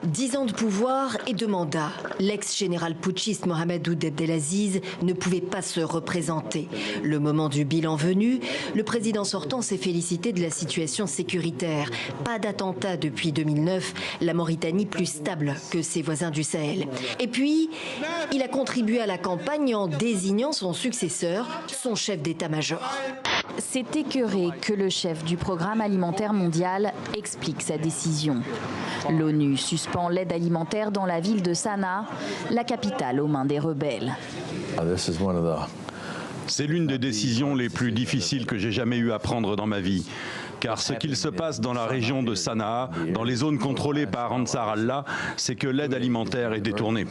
10 ans de pouvoir et de mandat. L'ex-général putschiste Mohamed Ould Abdelaziz ne pouvait pas se représenter. Le moment du bilan venu, le président sortant s'est félicité de la situation sécuritaire. Pas d'attentat depuis 2009, la Mauritanie plus stable que ses voisins du Sahel. Et puis, il a contribué à la campagne en désignant son successeur, son chef d'état-major. C'est écœuré que le chef du programme alimentaire mondial explique sa décision. L'ONU suspend l'aide alimentaire dans la ville de Sanaa, la capitale aux mains des rebelles. C'est l'une des décisions les plus difficiles que j'ai jamais eu à prendre dans ma vie. Car ce qu'il se passe dans la région de Sanaa, dans les zones contrôlées par Ansar Allah, c'est que l'aide alimentaire est détournée.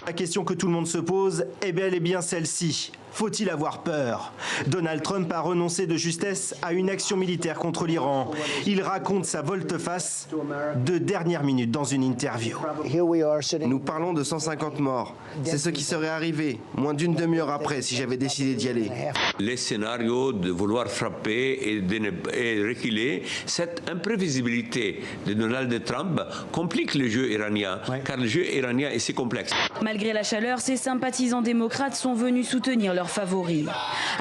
La question que tout le monde se pose est bel et bien celle-ci. Faut-il avoir peur? Donald Trump a renoncé de justesse à une action militaire contre l'Iran. Il raconte sa volte-face de dernière minute dans une interview. Nous parlons de 150 morts. C'est ce qui serait arrivé, moins d'une demi-heure après, si j'avais décidé d'y aller. Les scénarios de vouloir frapper et reculer, cette imprévisibilité de Donald Trump complique le jeu iranien, car le jeu iranien est si complexe. Malgré la chaleur, ses sympathisants démocrates sont venus soutenir leurs favoris.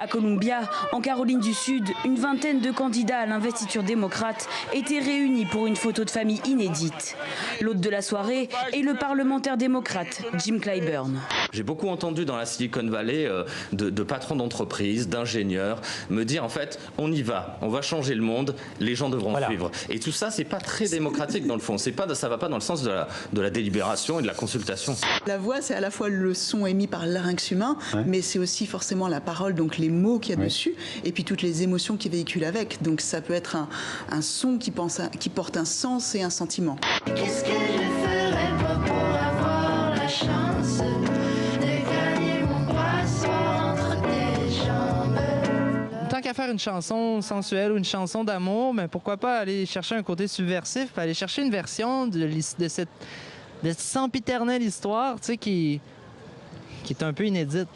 À Columbia, en Caroline du Sud, une vingtaine de candidats à l'investiture démocrate étaient réunis pour une photo de famille inédite. L'hôte de la soirée est le parlementaire démocrate Jim Clyburn. J'ai beaucoup entendu dans la Silicon Valley de patrons d'entreprises, d'ingénieurs, me dire en fait, on y va, on va changer le monde, les gens devront suivre. Et tout ça, c'est pas très démocratique dans le fond. Ça va pas dans le sens de la délibération et de la consultation. La voix, c'est à la fois le son émis par le larynx humain, mais c'est aussi forcément la parole, donc les mots qu'il y a dessus, et puis toutes les émotions qui véhiculent avec. Donc ça peut être un son qui porte un sens et un sentiment. Qu'est-ce que je ferais pas pour avoir la chance de gagner mon poisson entre tes jambes? Tant qu'à faire une chanson sensuelle ou une chanson d'amour, mais pourquoi pas aller chercher un côté subversif, aller chercher une version de cette sempiternelle histoire, tu sais, qui est un peu inédite.